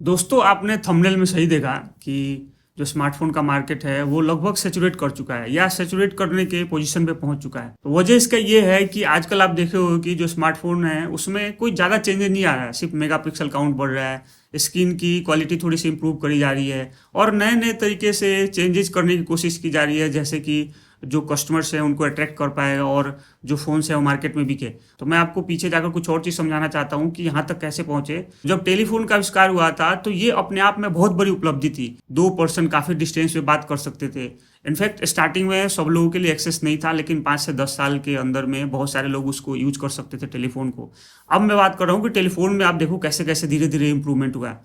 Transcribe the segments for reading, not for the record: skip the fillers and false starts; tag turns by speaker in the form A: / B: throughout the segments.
A: दोस्तों आपने थंबनेल में सही देखा कि जो स्मार्टफोन का मार्केट है वो लगभग सैचुरेट कर चुका है या सैचुरेट करने के पोजीशन पे पहुंच चुका है। तो वजह इसका ये है कि आजकल आप देखे हो कि जो स्मार्टफोन है उसमें कोई ज़्यादा चेंजेस नहीं आ रहा है, सिर्फ मेगापिक्सल काउंट बढ़ रहा है, स्क्रीन की क्वालिटी थोड़ी सी इंप्रूव करी जा रही है और नए नए तरीके से चेंजेस करने की कोशिश की जा रही है, जैसे कि जो कस्टमर्स हैं उनको अट्रैक्ट कर पाए और जो फ़ोन्स है वो मार्केट में बिके। तो मैं आपको पीछे जाकर कुछ और चीज़ समझाना चाहता हूँ कि यहाँ तक कैसे पहुँचे। जब टेलीफोन का आविष्कार हुआ था तो ये अपने आप में बहुत बड़ी उपलब्धि थी। दो पर्सन काफ़ी डिस्टेंस पे बात कर सकते थे। इनफैक्ट स्टार्टिंग में सब लोगों के लिए एक्सेस नहीं था, लेकिन 5 से 10 साल के अंदर में बहुत सारे लोग उसको यूज कर सकते थे टेलीफोन को। अब मैं बात कर रहा हूँ कि टेलीफोन में आप देखो कैसे कैसे धीरे धीरे इंप्रूवमेंट हुआ है।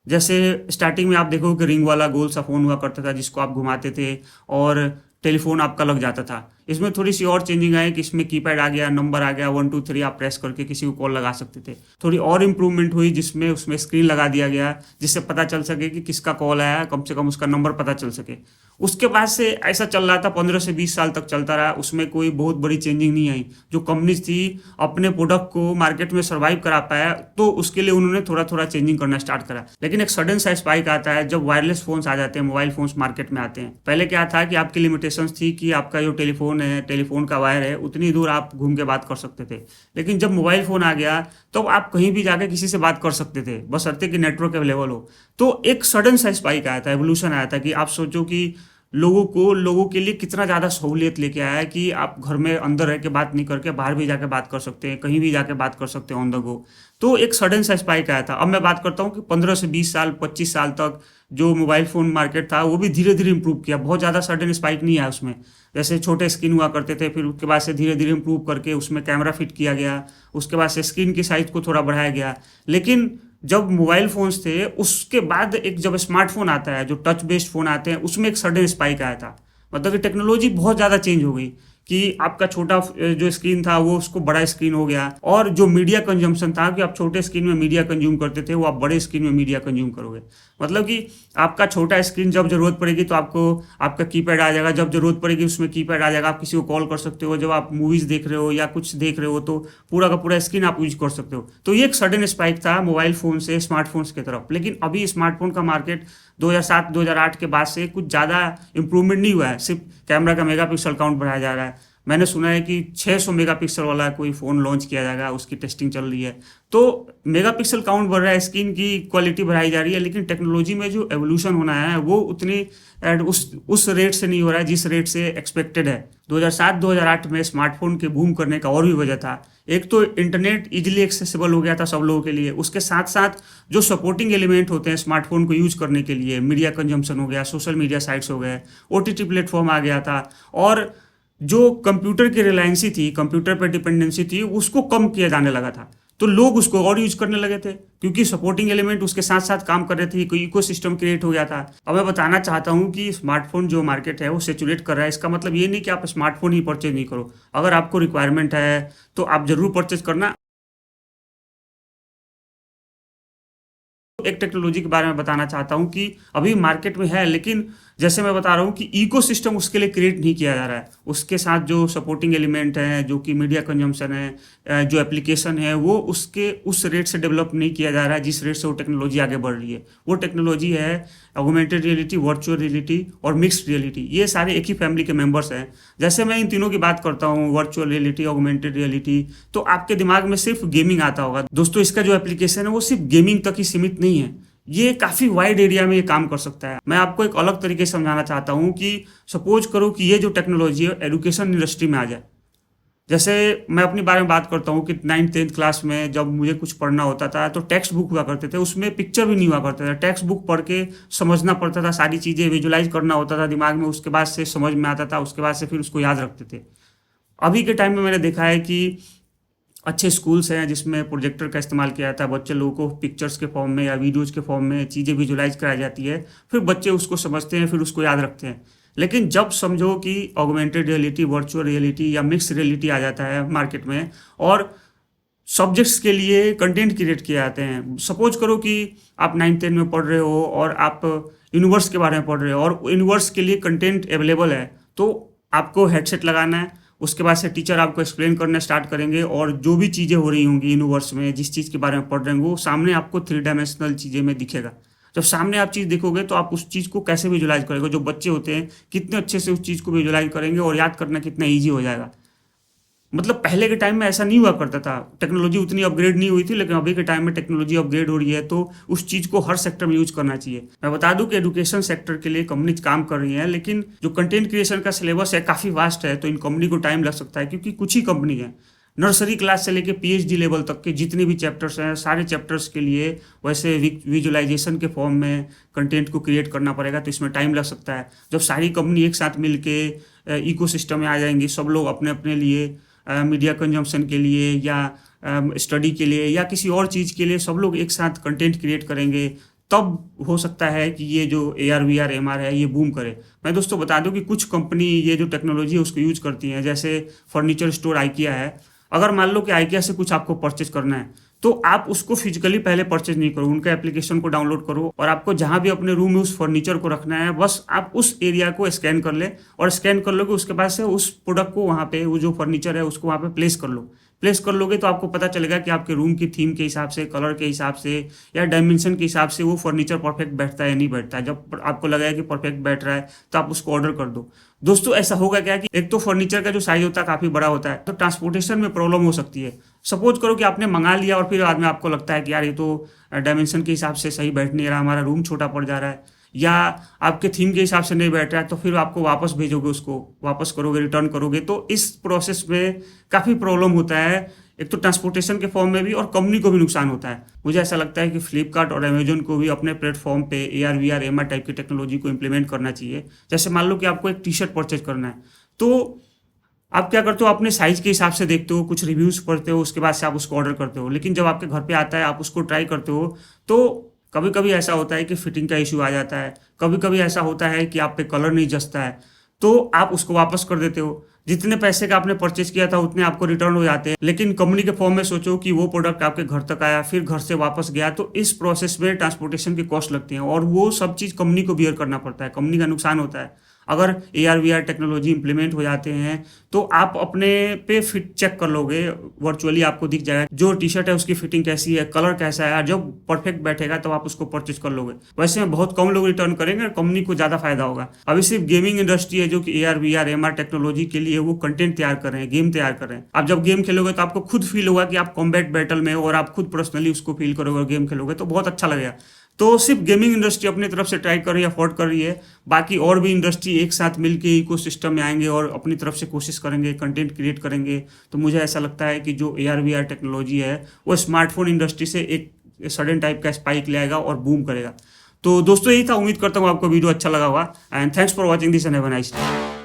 A: जैसे स्टार्टिंग में आप देखो कि रिंग वाला गोल सा फोन हुआ करता था जिसको आप घुमाते थे और टेलीफोन आपका लग जाता था। इसमें थोड़ी सी और चेंजिंग आई कि इसमें कीपैड आ गया, नंबर आ गया, 1 2 3 आप प्रेस करके किसी को कॉल लगा सकते थे। थोड़ी और इम्प्रूवमेंट हुई जिसमें उसमें स्क्रीन लगा दिया गया जिससे पता चल सके कि किसका कॉल आया, कम से कम उसका नंबर पता चल सके। उसके बाद से ऐसा चल रहा था, 15 से 20 साल तक चलता रहा, उसमें कोई बहुत बड़ी चेंजिंग नहीं आई। जो कंपनीज थी अपने प्रोडक्ट को मार्केट में सर्वाइव करा पाया तो उसके लिए उन्होंने थोड़ा थोड़ा चेंजिंग करना स्टार्ट करा। लेकिन एक सडन सा स्पाइक आता है जब वायरलेस फोन्स आ जाते हैं, मोबाइल फोन्स मार्केट में आते हैं। पहले क्या था कि आपकी लिमिटेशंस थी कि आपका जो टेलीफोन है, टेलीफोन का वायर है, उतनी दूर आप घूम के बात कर सकते थे। लेकिन जब मोबाइल फोन आ गया तो आप कहीं भी जाके किसी से बात कर सकते थे, बशर्ते कि नेटवर्क अवेलेबल हो। तो एक सडन सा स्पाइक आया था, एवोल्यूशन आया था कि आप सोचो कि लोगों के लिए कितना ज़्यादा सहूलियत लेके आया है कि आप घर में अंदर रह के बात नहीं करके बाहर भी जाके बात कर सकते हैं, कहीं भी जाके बात कर सकते हैं ऑन द गो। तो एक सडन सा स्पाइक आया था। अब मैं बात करता हूँ कि 15 से 20 साल 25 साल तक जो मोबाइल फ़ोन मार्केट था वो भी धीरे धीरे इंप्रूव किया, बहुत ज़्यादा सडन स्पाइक नहीं आया उसमें। जैसे छोटे स्क्रीन हुआ करते थे, फिर उसके बाद से धीरे धीरे इंप्रूव करके उसमें कैमरा फिट किया गया, उसके बाद से स्क्रीन की साइज को थोड़ा बढ़ाया गया। लेकिन जब मोबाइल फोन्स थे उसके बाद एक जब स्मार्टफोन आता है, जो टच बेस्ड फोन आते हैं, उसमें एक सडन स्पाइक आया था। मतलब कि टेक्नोलॉजी बहुत ज़्यादा चेंज हो गई कि आपका छोटा जो स्क्रीन था वो उसको बड़ा स्क्रीन हो गया, और जो मीडिया कंजम्पशन था कि आप छोटे स्क्रीन में मीडिया कंज्यूम करते थे वो आप बड़े स्क्रीन में मीडिया कंज्यूम करोगे। मतलब कि आपका छोटा स्क्रीन जब जरूरत पड़ेगी तो आपको आपका कीपैड आ जाएगा, जब जरूरत पड़ेगी उसमें कीपैड आ जाएगा, आप किसी को कॉल कर सकते हो, जब आप मूवीज देख रहे हो या कुछ देख रहे हो तो पूरा का पूरा स्क्रीन आप यूज कर सकते हो। तो ये एक सडन स्पाइक था मोबाइल फोन से स्मार्टफोन्स की तरफ। लेकिन अभी स्मार्टफोन का मार्केट 2007 2008 के बाद से कुछ ज़्यादा इंप्रूवमेंट नहीं हुआ है, सिर्फ कैमरा का मेगापिक्सल काउंट बढ़ाया जा रहा है। मैंने सुना है कि 600 मेगापिक्सल वाला कोई फ़ोन लॉन्च किया जाएगा, उसकी टेस्टिंग चल रही है। तो मेगापिक्सल काउंट बढ़ रहा है, स्क्रीन की क्वालिटी बढ़ाई जा रही है, लेकिन टेक्नोलॉजी में जो एवोल्यूशन होना है वो उतनी उस रेट से नहीं हो रहा है जिस रेट से एक्सपेक्टेड है। 2007 2008 में स्मार्टफोन के बूम करने का और भी वजह था। एक तो इंटरनेट इजीली एक्सेसिबल हो गया था सब लोगों के लिए, उसके साथ साथ जो सपोर्टिंग एलिमेंट होते हैं स्मार्टफोन को यूज करने के लिए, मीडिया कंजम्पशन हो गया, सोशल मीडिया साइट्स हो गए, ओटीटी प्लेटफॉर्म आ गया था, और जो कंप्यूटर की रिलायंसी थी, कंप्यूटर पर डिपेंडेंसी थी, उसको कम किया जाने लगा था। तो लोग उसको और यूज करने लगे थे क्योंकि सपोर्टिंग एलिमेंट उसके साथ साथ काम कर रहे थे, कोई इकोसिस्टम क्रिएट हो गया था। अब मैं बताना चाहता हूँ कि स्मार्टफोन जो मार्केट है वो सेचुरेट कर रहा है। इसका मतलब ये नहीं कि आप स्मार्टफोन ही परचेज नहीं करो, अगर आपको रिक्वायरमेंट है तो आप जरूर परचेज करना। एक टेक्नोलॉजी के बारे में बताना चाहता हूँ कि अभी मार्केट में है, लेकिन जैसे मैं बता रहा हूँ कि इकोसिस्टम उसके लिए क्रिएट नहीं किया जा रहा है। उसके साथ जो सपोर्टिंग एलिमेंट है, जो कि मीडिया कंजम्पशन है, जो एप्लीकेशन है, वो उसके उस रेट से डेवलप नहीं किया जा रहा है जिस रेट से वो टेक्नोलॉजी आगे बढ़ रही है। वो टेक्नोलॉजी है ऑगमेंटेड रियलिटी, वर्चुअल रियलिटी और मिक्स्ड रियलिटी। ये सारे एक ही फैमिली के मेंबर्स हैं। जैसे मैं इन तीनों की बात करता हूँ, वर्चुअल रियलिटी, ऑगमेंटेड रियलिटी, तो आपके दिमाग में सिर्फ गेमिंग आता होगा। दोस्तों इसका जो एप्लीकेशन है वो सिर्फ गेमिंग तक ही सीमित नहीं है, ये काफ़ी वाइड एरिया में ये काम कर सकता है। मैं आपको एक अलग तरीके से समझाना चाहता हूँ कि सपोज करो कि ये जो टेक्नोलॉजी है एजुकेशन इंडस्ट्री में आ जाए। जैसे मैं अपने बारे में बात करता हूँ कि 9th 10th क्लास में जब मुझे कुछ पढ़ना होता था तो टेक्स्ट बुक हुआ करते थे, उसमें पिक्चर भी नहीं हुआ करता था। टेक्स्ट बुक पढ़ के समझना पड़ता था, सारी चीज़ें विजुलाइज करना होता था दिमाग में, उसके बाद से समझ में आता था, उसके बाद से फिर उसको याद रखते थे। अभी के टाइम में मैंने देखा है कि अच्छे स्कूल्स हैं जिसमें प्रोजेक्टर का इस्तेमाल किया जाता है, बच्चे लोगों को पिक्चर्स के फॉर्म में या वीडियोज़ के फॉर्म में चीज़ें विजुलाइज कराई जाती है, फिर बच्चे उसको समझते हैं, फिर उसको याद रखते हैं। लेकिन जब समझो कि ऑगमेंटेड रियलिटी, वर्चुअल रियलिटी या मिक्स रियलिटी आ जाता है मार्केट में, और सब्जेक्ट्स के लिए कंटेंट क्रिएट किए जाते हैं। सपोज करो कि आप 9th 10th में पढ़ रहे हो और आप यूनिवर्स के बारे में पढ़ रहे हो और यूनिवर्स के लिए कंटेंट अवेलेबल है, तो आपको हेडसेट लगाना है, उसके बाद से टीचर आपको एक्सप्लेन करना स्टार्ट करेंगे और जो भी चीज़ें हो रही होंगी यूनिवर्स में, जिस चीज़ के बारे में पढ़ रहे हैं, वो सामने आपको 3 डायमेंशनल चीज़ें में दिखेगा। जब सामने आप चीज़ देखोगे तो आप उस चीज़ को कैसे विजुलाइज करोगे। जो बच्चे होते हैं कितने अच्छे से उस चीज़ को विजुलाइज करेंगे और याद करना कितना ईजी हो जाएगा। मतलब पहले के टाइम में ऐसा नहीं हुआ करता था, टेक्नोलॉजी उतनी अपग्रेड नहीं हुई थी, लेकिन अभी के टाइम में टेक्नोलॉजी अपग्रेड हो रही है, तो उस चीज़ को हर सेक्टर में यूज करना चाहिए। मैं बता दूं कि एजुकेशन सेक्टर के लिए कंपनीज काम कर रही हैं, लेकिन जो कंटेंट क्रिएशन का सिलेबस है काफ़ी वास्ट है, तो इन कंपनी को टाइम लग सकता है, क्योंकि कुछ ही कंपनी है। नर्सरी क्लास से लेके PhD लेवल तक के जितने भी चैप्टर्स हैं, सारे चैप्टर्स के लिए वैसे विजुअलाइजेशन के फॉर्म में कंटेंट को क्रिएट करना पड़ेगा, तो इसमें टाइम लग सकता है। जब सारी कंपनी एक साथ मिल के इकोसिस्टम में आ जाएंगी, सब लोग अपने अपने लिए मीडिया कंजम्पशन के लिए या स्टडी के लिए या किसी और चीज़ के लिए सब लोग एक साथ कंटेंट क्रिएट करेंगे, तब हो सकता है कि ये जो AR VR MR है ये बूम करे। मैं दोस्तों बता दूं कि कुछ कंपनी ये जो टेक्नोलॉजी है उसको यूज करती हैं, जैसे फर्नीचर स्टोर IKEA है। अगर मान लो कि IKEA से कुछ आपको परचेज करना है, तो आप उसको फिजिकली पहले परचेज नहीं करो, उनका एप्लीकेशन को डाउनलोड करो और आपको जहां भी अपने रूम में उस फर्नीचर को रखना है, बस आप उस एरिया को स्कैन कर ले और स्कैन कर लोगे, उसके बाद से उस प्रोडक्ट को वहां पे, वो जो फर्नीचर है उसको वहां पे प्लेस कर लो। प्लेस कर लोगे तो आपको पता चलेगा कि आपके रूम की थीम के हिसाब से, कलर के हिसाब से या डायमेंशन के हिसाब से वो फर्नीचर परफेक्ट बैठता है या नहीं बैठता है। जब आपको लगेगा कि परफेक्ट बैठ रहा है तो आप उसको ऑर्डर कर दो। दोस्तों ऐसा होगा क्या कि एक तो फर्नीचर का जो साइज होता है काफ़ी बड़ा होता है, तो ट्रांसपोर्टेशन में प्रॉब्लम हो सकती है। सपोज करो कि आपने मंगा लिया और फिर बाद में आपको लगता है कि यार ये तो डायमेंशन के हिसाब से सही बैठ नहीं रहा, हमारा रूम छोटा पड़ जा रहा है, या आपके थीम के हिसाब से नहीं बैठ रहा है, तो फिर आपको वापस भेजोगे, उसको वापस करोगे, रिटर्न करोगे, तो इस प्रोसेस में काफ़ी प्रॉब्लम होता है। एक तो ट्रांसपोर्टेशन के फॉर्म में भी और कंपनी को भी नुकसान होता है। मुझे ऐसा लगता है कि फ्लिपकार्ट और अमेजोन को भी अपने प्लेटफॉर्म पे AR VR MR टाइप की टेक्नोलॉजी को इम्प्लीमेंट करना चाहिए। जैसे मान लो कि आपको एक T-शर्ट परचेज करना है, तो आप क्या करते हो, अपने साइज के हिसाब से देखते हो, कुछ रिव्यूज पढ़ते हो, उसके बाद से आप उसको ऑर्डर करते हो। लेकिन जब आपके घर पे आता है, आप उसको ट्राई करते हो, तो कभी कभी ऐसा होता है कि फिटिंग का इशू आ जाता है, कभी कभी ऐसा होता है कि आप पे कलर नहीं जचता है, तो आप उसको वापस कर देते हो। जितने पैसे का आपने परचेज किया था उतने आपको रिटर्न हो जाते हैं। लेकिन कंपनी के फॉर्म में सोचो कि वो प्रोडक्ट आपके घर तक आया, फिर घर से वापस गया, तो इस प्रोसेस में ट्रांसपोर्टेशन की कॉस्ट लगती है और वो सब चीज़ कंपनी को बियर करना पड़ता है, कंपनी का नुकसान होता है। अगर AR VR टेक्नोलॉजी इंप्लीमेंट हो जाते हैं तो आप अपने पे फिट चेक कर लोगे, वर्चुअली आपको दिख जाएगा जो T-शर्ट है उसकी फिटिंग कैसी है, कलर कैसा है, जब परफेक्ट बैठेगा तब आप उसको परचेज कर लोगे। वैसे में बहुत कम लोग रिटर्न करेंगे और कंपनी को ज़्यादा फायदा होगा। अभी सिर्फ गेमिंग इंडस्ट्री है जो कि AR VR MR टेक्नोलॉजी के लिए वो कंटेंट तैयार कर रहे हैं, गेम तैयार कर रहे हैं। आप जब गेम खेलोगे तो आपको खुद फील होगा कि आप कॉम्बैट बैटल में हो और आप खुद पर्सनली उसको फील करोगे और गेम खेलोगे, तो बहुत अच्छा लगेगा। तो सिर्फ गेमिंग इंडस्ट्री अपनी तरफ से ट्राई कर रही है, अफोर्ड कर रही है, बाकी और भी इंडस्ट्री एक साथ मिलके इकोसिस्टम में आएंगे और अपनी तरफ से कोशिश करेंगे, कंटेंट क्रिएट करेंगे। तो मुझे ऐसा लगता है कि जो AR VR टेक्नोलॉजी है वो स्मार्टफोन इंडस्ट्री से एक सडन टाइप का स्पाइक लाएगा और बूम करेगा। तो दोस्तों यही था, उम्मीद करता हूँ आपको वीडियो अच्छा लगा होगा, and thanks for watching this and have a nice day.